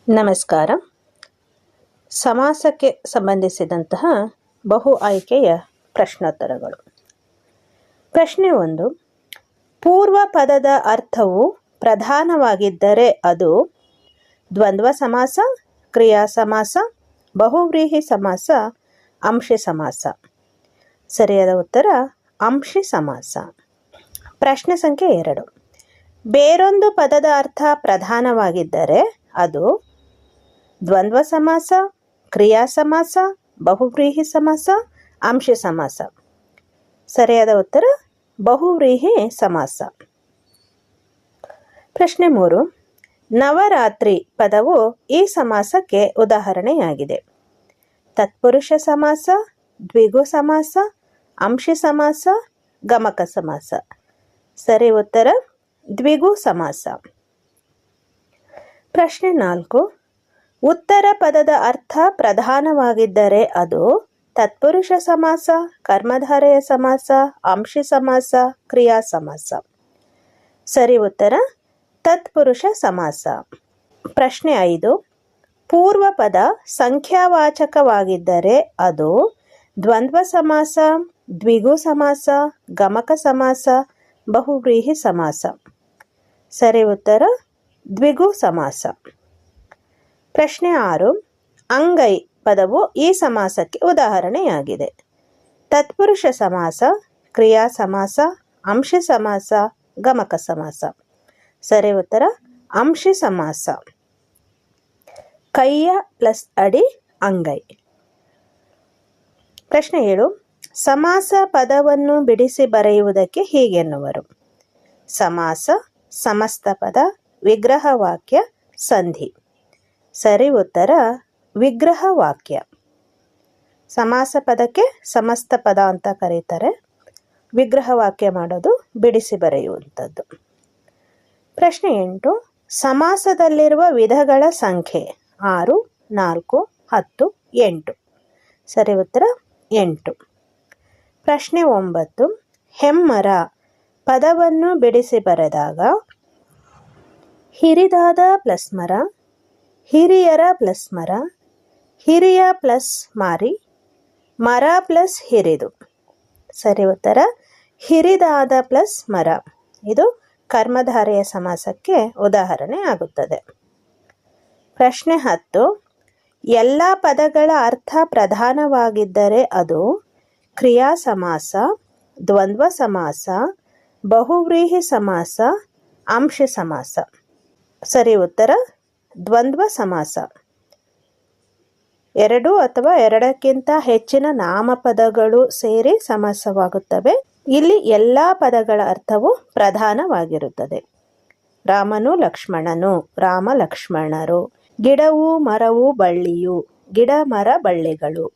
ನಮಸ್ಕಾರ. ಸಮಾಸಕ್ಕೆ ಸಂಬಂಧಿಸಿದಂತಹ ಬಹು ಆಯ್ಕೆಯ ಪ್ರಶ್ನೋತ್ತರಗಳು. ಪ್ರಶ್ನೆ 1. ಪೂರ್ವ ಪದದ ಅರ್ಥವು ಪ್ರಧಾನವಾಗಿದ್ದರೆ ಅದು ದ್ವಂದ್ವ ಸಮಾಸ, ಕ್ರಿಯಾ ಸಮಾಸ, ಬಹುವ್ರೀಹಿ ಸಮಾಸ, ಅಂಶಿ ಸಮಾಸ. ಸರಿಯಾದ ಉತ್ತರ ಅಂಶಿ ಸಮಾಸ. ಪ್ರಶ್ನೆ ಸಂಖ್ಯೆ 2. ಬೇರೊಂದು ಪದದ ಅರ್ಥ ಪ್ರಧಾನವಾಗಿದ್ದರೆ ಅದು ದ್ವಂದ್ವ ಸಮಾಸ, ಕ್ರಿಯಾ ಸಮಾಸ, ಬಹುವ್ರೀಹಿ ಸಮಾಸ, ಅಂಶಿ ಸಮಾಸ. ಸರಿಯಾದ ಉತ್ತರ ಬಹುವ್ರೀಹಿ ಸಮಾಸ. ಪ್ರಶ್ನೆ 3. ನವರಾತ್ರಿ ಪದವು ಈ ಸಮಾಸಕ್ಕೆ ಉದಾಹರಣೆಯಾಗಿದೆ. ತತ್ಪುರುಷ ಸಮಾಸ, ದ್ವಿಗು ಸಮಾಸ, ಅಂಶಿ ಸಮಾಸ, ಗಮಕ ಸಮಾಸ. ಸರಿ ಉತ್ತರ ದ್ವಿಗು ಸಮಾಸ. ಪ್ರಶ್ನೆ 4. ಉತ್ತರ ಪದದ ಅರ್ಥ ಪ್ರಧಾನವಾಗಿದ್ದರೆ ಅದು ತತ್ಪುರುಷ ಸಮಾಸ, ಕರ್ಮಧಾರಯ ಸಮಾಸ, ಅಂಶಿ ಸಮಾಸ, ಕ್ರಿಯಾ ಸಮಾಸ. ಸರಿ ಉತ್ತರ ತತ್ಪುರುಷ ಸಮಾಸ. ಪ್ರಶ್ನೆ 5. ಪೂರ್ವ ಪದ ಸಂಖ್ಯಾವಾಚಕವಾಗಿದ್ದರೆ ಅದು ದ್ವಂದ್ವ ಸಮಾಸ, ದ್ವಿಗು ಸಮಾಸ, ಗಮಕ ಸಮಾಸ, ಬಹುವ್ರೀಹಿ ಸಮಾಸ. ಸರಿ ಉತ್ತರ ದ್ವಿಗು ಸಮಾಸ. ಪ್ರಶ್ನೆ 6. ಅಂಗೈ ಪದವು ಈ ಸಮಾಸಕ್ಕೆ ಉದಾಹರಣೆಯಾಗಿದೆ. ತತ್ಪುರುಷ ಸಮಾಸ, ಕ್ರಿಯಾ ಸಮಾಸ, ಅಂಶಿ ಸಮಾಸ, ಗಮಕ ಸಮಾಸ. ಸರಿ ಉತ್ತರ ಅಂಶಿ ಸಮಾಸ. ಕೈಯ ಪ್ಲಸ್ ಅಡಿ ಅಂಗೈ. ಪ್ರಶ್ನೆ 7. ಸಮಾಸ ಪದವನ್ನು ಬಿಡಿಸಿ ಬರೆಯುವುದಕ್ಕೆ ಹೀಗೆನ್ನುವರು. ಸಮಾಸ, ಸಮಸ್ತ ಪದ, ವಿಗ್ರಹ ವಾಕ್ಯ, ಸಂಧಿ. ಸರಿ ಉತ್ತರ ವಿಗ್ರಹ ವಾಕ್ಯ. ಸಮಾಸ ಪದಕ್ಕೆ ಸಮಸ್ತ ಪದ ಅಂತ ಕರೀತಾರೆ. ವಿಗ್ರಹ ವಾಕ್ಯ ಮಾಡೋದು ಬಿಡಿಸಿ ಬರೆಯುವಂಥದ್ದು. ಪ್ರಶ್ನೆ 8. ಸಮಾಸದಲ್ಲಿರುವ ವಿಧಗಳ ಸಂಖ್ಯೆ 6, 4, 10, 8. ಸರಿ ಉತ್ತರ 8. ಪ್ರಶ್ನೆ 9. ಹೆಮ್ಮರ ಪದವನ್ನು ಬಿಡಿಸಿ ಬರೆದಾಗ ಹಿರಿದಾದ ಪ್ಲಸ್ ಮರ, ಹಿರಿಯರ ಪ್ಲಸ್ ಮರ, ಹಿರಿಯ ಪ್ಲಸ್ ಮಾರಿ, ಮರ ಪ್ಲಸ್ ಹಿರಿದು. ಸರಿ ಉತ್ತರ ಹಿರಿದಾದ ಪ್ಲಸ್ ಮರ. ಇದು ಕರ್ಮಧಾರಯ ಸಮಾಸಕ್ಕೆ ಉದಾಹರಣೆ ಆಗುತ್ತದೆ. ಪ್ರಶ್ನೆ 10. ಎಲ್ಲ ಪದಗಳ ಅರ್ಥ ಪ್ರಧಾನವಾಗಿದ್ದರೆ ಅದು ಕ್ರಿಯಾ ಸಮಾಸ, ದ್ವಂದ್ವ ಸಮಾಸ, ಬಹುವ್ರೀಹಿ ಸಮಾಸ, ಅಂಶಿ ಸಮಾಸ. ಸರಿ ಉತ್ತರ ದ್ವಂದ್ವ ಸಮಾಸ. 2 ಅಥವಾ 2ಕ್ಕಿಂತ ಹೆಚ್ಚಿನ ನಾಮಪದಗಳು ಸೇರಿ ಸಮಾಸವಾಗುತ್ತವೆ. ಇಲ್ಲಿ ಎಲ್ಲ ಪದಗಳ ಅರ್ಥವು ಪ್ರಧಾನವಾಗಿರುತ್ತದೆ. ರಾಮನು ಲಕ್ಷ್ಮಣನು, ರಾಮ ಲಕ್ಷ್ಮಣರು. ಗಿಡವು ಮರವು ಬಳ್ಳಿಯು, ಗಿಡ ಮರ ಬಳ್ಳಿಗಳು.